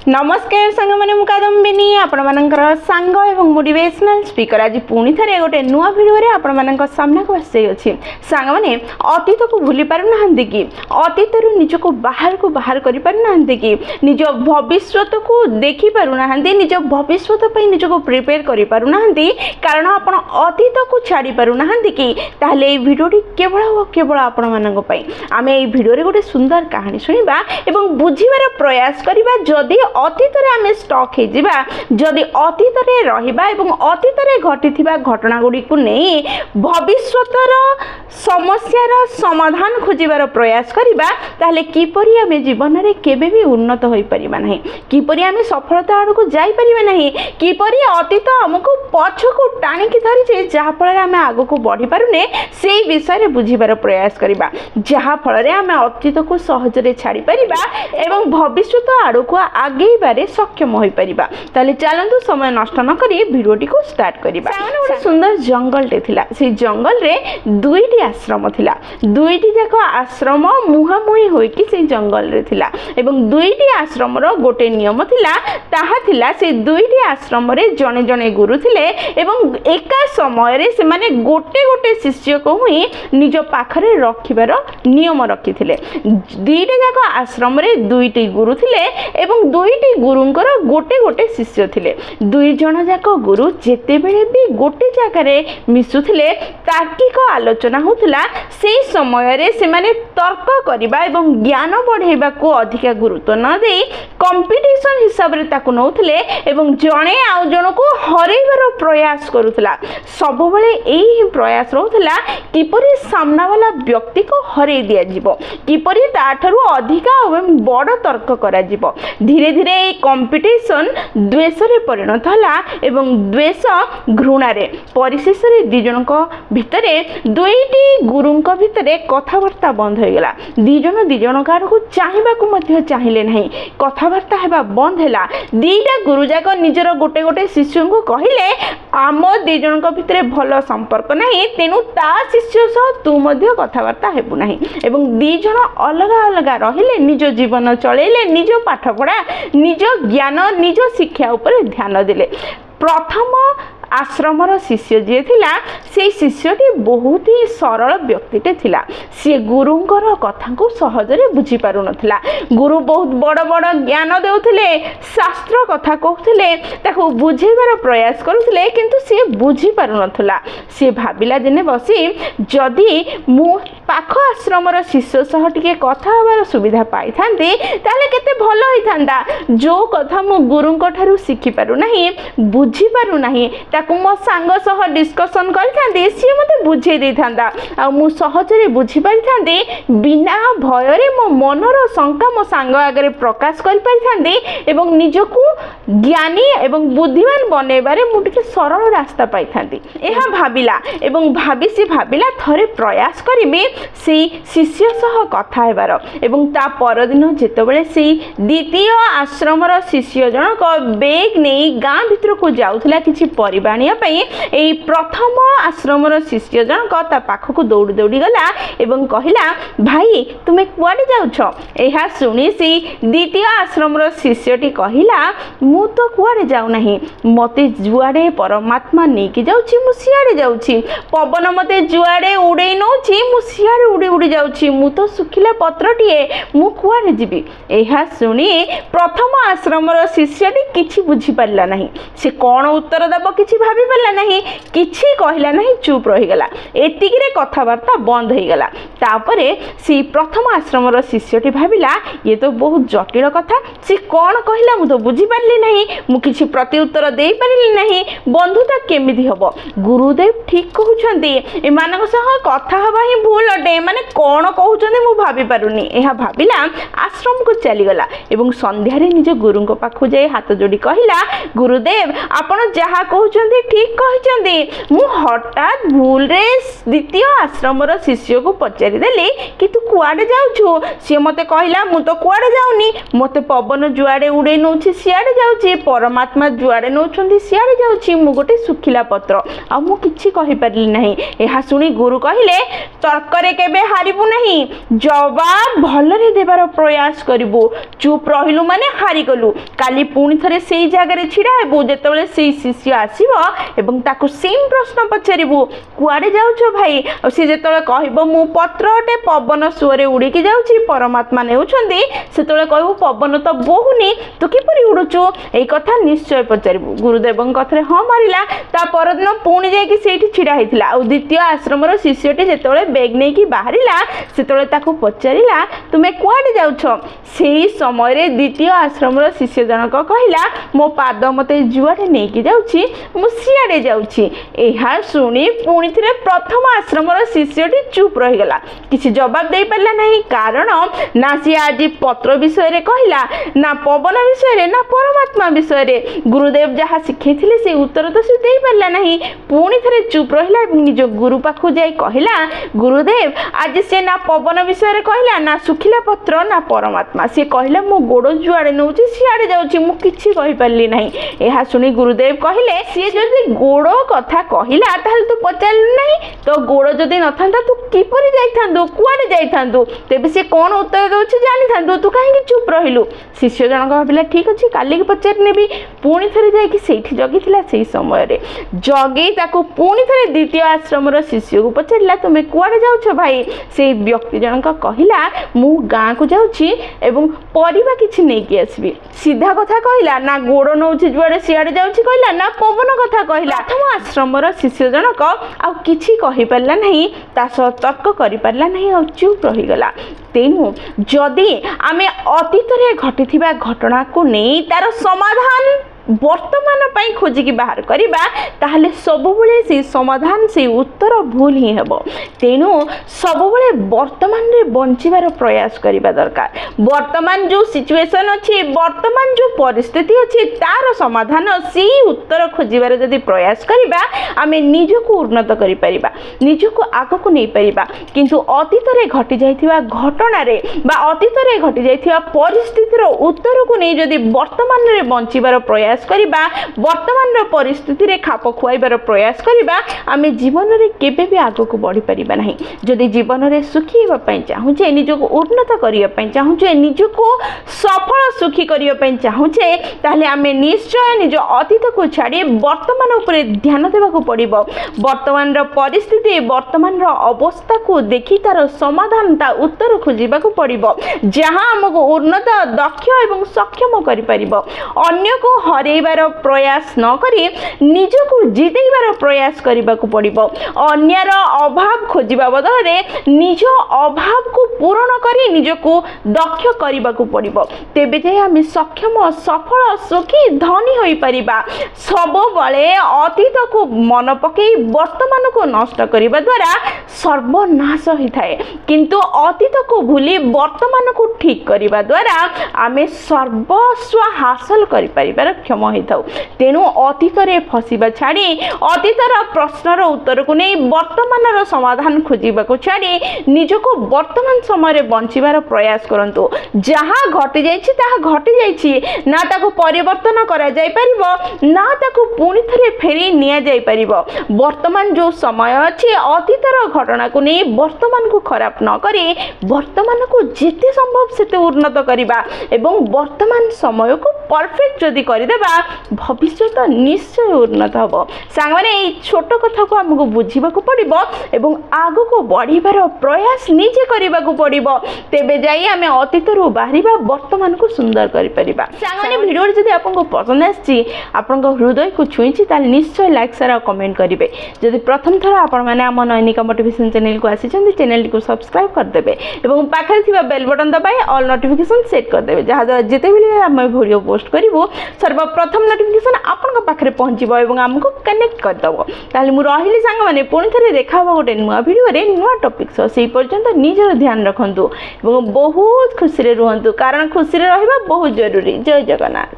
नमस्कार सांग मैंने मुकादम्बिनी आपण मानकर सांग एवं मोटिवेशनल स्पीकर आज पुणी थे गोटे नुआ भिडियो आपण मान सामना को आसी अच्छी सांग मैंने अतीत को भूली पार ना कि अतीत निजक बाहर कर कि निज भविष्य को देखी पारना निज भविष्य निजक प्रिपेयर कर पारना कारण आपण अतीत को छाड़ी पारना कि ताहले भिडियोटी केवल केवल आपण मानक आम ये भिडियो गोटे सुंदर कहानी शुणा एवं बुझीबार प्रयास करबा जदि अतीत आम स्टक जदि अतीत रहिबा एवं अतीत घटी घटना गुड़ी को नहीं भविष्यतर समस्यार समाधान खोजार प्रयास करबा ताहले किपरि आम जीवन में केबे भी उन्नत हो पारिबा नहीं किपरि आम सफलता आड़ को जाई परिबा नहीं किपरि अतीत आमको पछको टाणिकी धरी जहाँ फल आम आग को बढ़ी पारुने से विषय बुझीबार प्रयास करबा जहाँ फल आम अतीत को सहजरे छाड़ी परिबा एवं भविष्य आड़ को आगे बारे सक्षम हो पारिबा ताले चलंतु समय नष्ट न करी भिडियोटी को स्टार्ट करिबा गोटे सुंदर जंगलटे थिला से जंगल रे दुईटी आश्रम थिला दुईटी जाक आश्रम मुहामुही होइकी से जंगल रे थिला एवं दुईटी आश्रम रो गोटे नियम थिला ताहा थिला से दुईटी आश्रम रे जणे जणे गुरु थिले एवं एका समय रे से माने गोटे गोटे शिष्य को ही निज पाखरे रखिबार नियम रखिथिले दुईटा जाक आश्रम रे दुईटी गुरु थिले एवं दुईटी गुरुंकर गोटे गोटे शिष्य थिले दुई जण जाक गुरु जेते बेले भी गोटे जगह रे मिसुथिले तार्किक आलोचना होतला से समय रे से माने तर्क करबा एवं ज्ञान बढ़ाइबा को अधिक गुरुत्व न दे कंपटीशन हिसाब रे ताकू नउथिले एवं जणे आउ जण को हरैबार प्रयास करूथला सब बेले एही प्रयास रहउथला किपरि सामना वाला व्यक्ति को हरै दिया जिवो किपरि ताठरू अधिक एवं बड़ तर्क करा जिवो धीरे धीरे ए कंपटीशन द्वेष रे परिणत हला एवं द्वेष घृणा रे परिशेष रे दि जणक भितरे दुईटी गुरुंक भितरे कथावार्ता बंद हो गला दि जण कार को चाहिबा को मध्य चाहिले नहीं कथावार्ता हेबा बंद हैला दीटा गुरु जाक निजर गोटे गोटे शिष्य को कहिले आम दि जणक भितरे भलो संपर्क नहीं तेनु ता शिष्य सह तू मध्य कथावार्ता हेबु नहीं एवं दि जण अलग अलग रहिले निज जीवन चलेले निज पाठ पढ़ा निज ज्ञान निज शिक्षा उपर ध्यान दिले प्रथम आश्रमर शिष्य जी थिला से शिष्यटी बहुत ही सरल व्यक्तिटे थिला सी गुरुंकर कथा को सहजरे बुझी पारु नथिला गुरु बहुत बड़ बड़ ज्ञान देउथिले शास्त्र कथा कहउथिले ताको बुझेबार प्रयास करूथिले किंतु से बुझी पारु नथिला से भाबिला दिने बसी जदि मु पाख आश्रमर शिष्य सह टिके कथा होबार सुविधा पाई थांती ताले केते भलो होई थांदा जो कथा मु गुरुंक ठारू शिखि पारु नाही बुझी पारु नाही ताकू मो सांग सह डिस्कशन करि सी मते बुझे दे थांदा आ मु सहजरे बुझी पारि थांदी बिना भय रे मो मनर शंका मो सांग आगे प्रकाश करि पारि थांदी एवं निजको ज्ञानी एवं बुद्धिमान बनेबारे मु टिके सरल रास्ता पाई थांदी एहा भाबिला एवं सी भाबिला थरे प्रयास करिबे से शिष्य सह कथा हेबार एवं ता परदिन जेतेबेले से द्वितीय आश्रमर शिष्य जनक बेग नहीं गाँ भितर को जाउथला किछि परिबा ए प्रथम आश्रमर शिष्य जनक ता पाखक दौड़ी दौड़ी गला एवं कहला भाई तुमे कुआडे जाउछ एहा सुनी सी द्वितीय आश्रमर शिष्यटी कहला मु तो कुआडे जाउ नाही मते जुआडे परमात्मा नेकी जाउछि मु सियाडे जाउछि पवन मते जुआडे उडे नउछि मु सियाडे उडी उडी जाउछि मु तो सुखिला पत्रटिए मु कुआडे जिबि एहा सुनी प्रथम आश्रमर शिष्यटी किछि बुझी पारला नाही से कोन उत्तर दब किछि भाबी पारला नहीं किछि कहला नहीं चुप रही गला एतिकी रे कथावार्ता बंद हो गला तापरे सी प्रथम आश्रमर शिष्यटी भाबिला ये तो बहुत जटिल कथा सी कोन कहला मु तो बुझी पारली नहीं मु किछि प्रति उत्तर देई पारली नहीं बंधुता केमिति हबो गुरुदेव ठीक कहउछंती ए मानक सह कथा हबा ही भूल अटे माने कोन कहउछंती मु भाबी पारुनी एहा भाबिला आश्रम को चली गला एवं संध्या रे निज गुरुंक पाखु जाय हाथ जोड़ी कहला गुरुदेव आपण जहा कहउछंती ମହାନ୍ତି ଠିକ୍ କହିଛନ୍ତି। ମୁଁ ହଠାତ୍ ଭୁଲରେ ଦ୍ୱିତୀୟ ଆଶ୍ରମର ଶିଷ୍ୟକୁ ପଚାରିଦେଲି କି ତୁ କୁଆଡ଼େ ଯାଉଛୁ? ସିଏ ମୋତେ କହିଲା ମୁଁ ତ କୁଆଡ଼େ ଯାଉନି, ମୋତେ ପବନ ଯୁଆଡ଼େ ଉଡ଼େଇ ନେଉଛି ସିଆଡ଼େ ଯାଉଛି, ପରମାତ୍ମା ଯୁଆଡ଼େ ନେଉଛନ୍ତି ସିଆଡ଼େ ଯାଉଛି, ମୁଁ ଗୋଟେ ଶୁଖିଲା ପତ୍ର। ଆଉ ମୁଁ କିଛି କହିପାରିଲି ନାହିଁ। ଏହା ଶୁଣି ଗୁରୁ କହିଲେ ତର୍କରେ କେବେ ହାରିବୁ ନାହିଁ, ଜବାବ ଭଲରେ ଦେବାର ପ୍ରୟାସ କରିବୁ। ଚୁପ୍ ରହିଲୁ ମାନେ ହାରିଗଲୁ। କାଲି ପୁଣି ଥରେ ସେଇ ଜାଗାରେ ଛିଡ଼ା ହେବୁ ଯେତେବେଳେ ସେଇ ଶିଷ୍ୟ ଆସିବ ଏବଂ ତାକୁ ସେମ୍ ପ୍ରଶ୍ନ ପଚାରିବୁ, କୁଆଡ଼େ ଯାଉଛ ଭାଇ? ଆଉ ସେ ଯେତେବେଳେ କହିବ ମୁଁ ପତ୍ର ଅଟେ, ପବନ ସୁଅରେ ଉଡ଼ିକି ଯାଉଛି, ପରମାତ୍ମା ନେଉଛନ୍ତି, ସେତେବେଳେ କହିବୁ ପବନ ତ ବୋହୁନି, ତୁ କିପରି ଉଡ଼ୁଛୁ? ଏଇ କଥା ନିଶ୍ଚୟ ପଚାରିବୁ। ଗୁରୁଦେବଙ୍କ କଥାରେ ହଁ ମାରିଲା। ତା ପରଦିନ ପୁଣି ଯାଇକି ସେଇଠି ଛିଡ଼ା ହେଇଥିଲା। ଆଉ ଦ୍ୱିତୀୟ ଆଶ୍ରମର ଶିଷ୍ୟଟି ଯେତେବେଳେ ବେଗ୍ ନେଇକି ବାହାରିଲା ସେତେବେଳେ ତାକୁ ପଚାରିଲା ତୁମେ କୁଆଡ଼େ ଯାଉଛ? ସେଇ ସମୟରେ ଦ୍ୱିତୀୟ ଆଶ୍ରମର ଶିଷ୍ୟ ଜଣକ କହିଲା ମୋ ପାଦ ମୋତେ ଯୁଆଡ଼େ ନେଇକି ଯାଉଛି ମୁଁ ସିଆଡ଼େ ଯାଉଛି। ଏହା ଶୁଣି ପୁଣି ଥରେ ପ୍ରଥମ ଆଶ୍ରମର ଶିଷ୍ୟଟି ଚୁପ୍ ରହିଗଲା, କିଛି ଜବାବ ଦେଇପାରିଲା ନାହିଁ। କାରଣ ନା ସିଏ ଆଜି ପତ୍ର ବିଷୟରେ କହିଲା, ନା ପବନ ବିଷୟରେ, ନା ପରମାତ୍ମା ବିଷୟରେ। ଗୁରୁଦେବ ଯାହା ଶିଖେଇଥିଲେ ସେଇ ଉତ୍ତର ତ ସେ ଦେଇପାରିଲା ନାହିଁ। ପୁଣି ଥରେ ଚୁପ୍ ରହିଲା ଏବଂ ନିଜ ଗୁରୁ ପାଖକୁ ଯାଇ କହିଲା ଗୁରୁଦେବ ଆଜି ସେ ନା ପବନ ବିଷୟରେ କହିଲା, ନା ଶୁଖିଲା ପତ୍ର, ନା ପରମାତ୍ମା। ସେ କହିଲା ମୋ ଗୋଡ଼ ଯୁଆଡ଼େ ନେଉଛି ସିଆଡ଼େ ଯାଉଛି, ମୁଁ କିଛି କହିପାରିଲି ନାହିଁ। ଏହା ଶୁଣି ଗୁରୁଦେବ କହିଲେ ସିଏ ଯଦି ଗୋଡ଼ କଥା କହିଲା ତାହେଲେ ତୁ ପଚାରିଲୁ ନାହିଁ? ତୋ ଗୋଡ଼ ଯଦି ନଥାନ୍ତା ତୁ କିପରି ଯାଇଥାନ୍ତୁ, କୁଆଡ଼େ ଯାଇଥାନ୍ତୁ? ତେବେ ସେ କ'ଣ ଉତ୍ତର ଦେଉଛି ଜାଣିଥାନ୍ତୁ, ତୁ କାହିଁକି ଚୁପ୍ ରହିଲୁ? ଶିଷ୍ୟ ଜଣକ ଭାବିଲା ଠିକ୍ ଅଛି କାଲିକି ପଚାରି ନେବି। ପୁଣି ଥରେ ଯାଇକି ସେଇଠି ଜଗିଥିଲା। ସେଇ ସମୟରେ ଜଗେଇ ତାକୁ ପୁଣି ଥରେ ଦ୍ୱିତୀୟ ଆଶ୍ରମର ଶିଷ୍ୟକୁ ପଚାରିଲା ତୁମେ କୁଆଡ଼େ ଯାଉଛ ଭାଇ? ସେଇ ବ୍ୟକ୍ତି ଜଣକ କହିଲା ମୁଁ ଗାଁକୁ ଯାଉଛି ଏବଂ ପରିବା କିଛି ନେଇକି ଆସିବି। ସିଧା କଥା କହିଲା, ନା ଗୋଡ଼ ନେଉଛି ଯୁଆଡ଼େ ସିଆଡ଼େ ଯାଉଛି କହିଲା, ନା ପବନ କଥା କହିଲା। ପ୍ରଥମ ଆଶ୍ରମର ଶିଷ୍ୟ ଜଣକ ଆଉ କିଛି କହିପାରିଲା ନାହିଁ, ତା ସହ ତର୍କ କରିପାରିଲା ନାହିଁ, ଆଉ ଚୁପ୍ ରହିଗଲା। ତେଣୁ ଯଦି ଆମେ ଅତୀତରେ ଘଟିଥିବା ଘଟଣାକୁ ନେଇ ତାର ସମାଧାନ ବର୍ତ୍ତମାନ ପାଇଁ ଖୋଜିକି ବାହାର କରିବା ତାହେଲେ ସବୁବେଳେ ସେଇ ସମାଧାନ ସେଇ ଉତ୍ତର ଭୁଲ ହିଁ ହେବ। ତେଣୁ ସବୁବେଳେ ବର୍ତ୍ତମାନରେ ବଞ୍ଚିବାର ପ୍ରୟାସ କରିବା ଦରକାର। ବର୍ତ୍ତମାନ ଯେଉଁ ସିଚୁଏସନ୍ ଅଛି, ବର୍ତ୍ତମାନ ଯେଉଁ ପରିସ୍ଥିତି ଅଛି ତାର ସମାଧାନ ସେଇ ଉତ୍ତର ଖୋଜିବାର ଯଦି ପ୍ରୟାସ କରିବା ଆମେ ନିଜକୁ ଉନ୍ନତ କରିପାରିବା, ନିଜକୁ ଆଗକୁ ନେଇପାରିବା। କିନ୍ତୁ ଅତୀତରେ ଘଟିଯାଇଥିବା ଘଟଣାରେ ବା ଅତୀତରେ ଘଟିଯାଇଥିବା ପରିସ୍ଥିତିର ଉତ୍ତରକୁ ନେଇ ଯଦି ବର୍ତ୍ତମାନରେ ବଞ୍ଚିବାର ପ୍ରୟାସ କରିବା, ବର୍ତ୍ତମାନର ପରିସ୍ଥିତିରେ ଖାପ ଖୁଆଇବାର ପ୍ରୟାସ କରିବା, ଆମେ ଜୀବନରେ କେବେ ବି ଆଗକୁ ବଢ଼ିପାରିବା ନାହିଁ। ଯଦି ଜୀବନରେ ସୁଖୀ ହେବା ପାଇଁ ଚାହୁଁଛେ, ନିଜକୁ ଉନ୍ନତ କରିବା ପାଇଁ ଚାହୁଁଛେ, ନିଜକୁ ସଫଳ ସୁଖୀ କରିବା ପାଇଁ ଚାହୁଁଛେ, ତାହେଲେ ଆମେ ନିଶ୍ଚୟ ନିଜ ଅତୀତକୁ ଛାଡ଼ି ବର୍ତ୍ତମାନ ଉପରେ ଧ୍ୟାନ ଦେବାକୁ ପଡ଼ିବ। ବର୍ତ୍ତମାନର ପରିସ୍ଥିତି, ବର୍ତ୍ତମାନର ଅବସ୍ଥାକୁ ଦେଖି ତାର ସମାଧାନ, ତା ଉତ୍ତର ଖୋଜିବାକୁ ପଡ଼ିବ, ଯାହା ଆମକୁ ଉନ୍ନତ, ଦକ୍ଷ ଏବଂ ସକ୍ଷମ କରିପାରିବ। ଅନ୍ୟକୁ ହରେଇବାର ପ୍ରୟାସ ନ କରି ନିଜକୁ ଜିତେଇବାର ପ୍ରୟାସ କରିବାକୁ ପଡ଼ିବ। ଅନ୍ୟର ଅଭାବ ଖୋଜିବା ବଦଳରେ ନିଜ ଅଭାବକୁ ପୂରଣ କରି ନିଜକୁ ଦକ୍ଷ କରିବାକୁ ପଡ଼ିବ। ତେବେ ଯାଇ ଆମେ ସକ୍ଷମ, ସଫଳ, ସୁଖୀ, ଧନୀ ହୋଇପାରିବା। ସବୁବେଳେ ଅତୀତକୁ ମନେ ପକାଇ ବର୍ତ୍ତମାନକୁ ନଷ୍ଟ କରିବା ଦ୍ୱାରା ସର୍ବନାଶ ହୋଇଥାଏ, କିନ୍ତୁ ଅତୀତକୁ ଭୁଲି ବର୍ତ୍ତମାନକୁ ଠିକ୍ କରିବା ଦ୍ୱାରା ଆମେ ସର୍ବସ୍ୱ ହାସଲ କରିପାରିବାର କ୍ଷମ ହୋଇଥାଉ। ତେଣୁ ଅତୀତରେ ଫସିବା ଛାଡ଼ି, ଅତୀତର ପ୍ରଶ୍ନର ଉତ୍ତରକୁ ନେଇ ବର୍ତ୍ତମାନର ସମାଧାନ ଖୋଜିବାକୁ ଛାଡ଼ି ନିଜକୁ ବର୍ତ୍ତମାନ ସମୟରେ ବଞ୍ଚିବାର ପ୍ରୟାସ କରନ୍ତୁ। ଯାହା ଘଟିଯାଇଛି ତାହା ଘଟିଯାଇଛି, ନା ତାକୁ ପରିବର୍ତ୍ତନ କରାଯାଇପାରିବ, ନା ତାକୁ ପୁଣି ଥରେ ଫେରି ନିଆଯାଇପାରିବ। ବର୍ତ୍ତମାନ ଯେଉଁ ସମୟ ଅଛି, ଅତୀତର ଘଟଣାକୁ ନେଇ ବର୍ତ୍ତମାନକୁ ଖରାପ ନ କରି ବର୍ତ୍ତମାନକୁ ଯେତେ ସମ୍ଭବ ସେତେ ଉନ୍ନତ କରିବା ଏବଂ ବର୍ତ୍ତମାନ ସମୟକୁ ପରଫେକ୍ଟ ଯଦି କରିଦେବା ଭବିଷ୍ୟତ ନିଶ୍ଚୟ ଉନ୍ନତ ହେବ। ସାଙ୍ଗମାନେ ଏଇ ଛୋଟ କଥାକୁ ଆମକୁ ବୁଝିବାକୁ ପଡ଼ିବ ଏବଂ ଆଗକୁ ବଢ଼ିବାର ପ୍ରୟାସ ନିଜେ କରିବାକୁ ପଡ଼ିବ। ତେବେ ଯାଇ ଆମେ ଅତୀତରୁ ବାହାରିବା, ବର୍ତ୍ତମାନକୁ ସୁନ୍ଦର କରିପାରିବା। ସାଙ୍ଗମାନେ ଭିଡ଼ିଓଟି ଯଦି ଆପଣଙ୍କୁ ପସନ୍ଦ ଆସିଛି, ଆପଣଙ୍କ ହୃଦୟକୁ ଛୁଇଁଛି, ତାହେଲେ ନିଶ୍ଚୟ ଲାଇକ୍, ସେୟାର ଆଉ କମେଣ୍ଟ କରିବେ। ଯଦି ପ୍ରଥମ ଥର ଆପଣମାନେ ଆମ ନୈନିକା ମୋଟିଭେସନ ଚ୍ୟାନେଲକୁ ଆସିଛନ୍ତି, ଚ୍ୟାନେଲଟିକୁ ସବସ୍କ୍ରାଇବ୍ କରିଦେବେ ଏବଂ ପାଖରେ ଥିବା ବେଲ୍ ବଟନ୍ ଦବାଇ ଅଲ୍ ନୋଟିଫିକେସନ୍ ସେଟ୍ କରିଦେବେ, ଯାହାଦ୍ୱାରା ଯେତେବେଳେ ଆମେ ଭିଡ଼ିଓ ପୋଷ୍ଟ କରିବୁ ସର୍ବପ୍ରଥମ ନୋଟିଫିକେସନ୍ ଆପଣଙ୍କ ପାଖରେ ପହଞ୍ଚିବ ଏବଂ ଆମକୁ କନେକ୍ଟ କରିଦେବ। ତାହେଲେ ମୁଁ ରହିଲି ସାଙ୍ଗମାନେ, ପୁଣି ଥରେ ଦେଖା ହେବ ଗୋଟେ ନୂଆ ଭିଡ଼ିଓରେ ନୂଆ ଟପିକ୍ ସହ। ସେହି ପର୍ଯ୍ୟନ୍ତ ନିଜର ଧ୍ୟାନ ରଖନ୍ତୁ ଏବଂ ବହୁତ ଖୁସିରେ ରୁହନ୍ତୁ, କାରଣ ଖୁସିରେ ରହିବା ବହୁତ ଜରୁରୀ। ଜୟ ଜଗନ୍ନାଥ।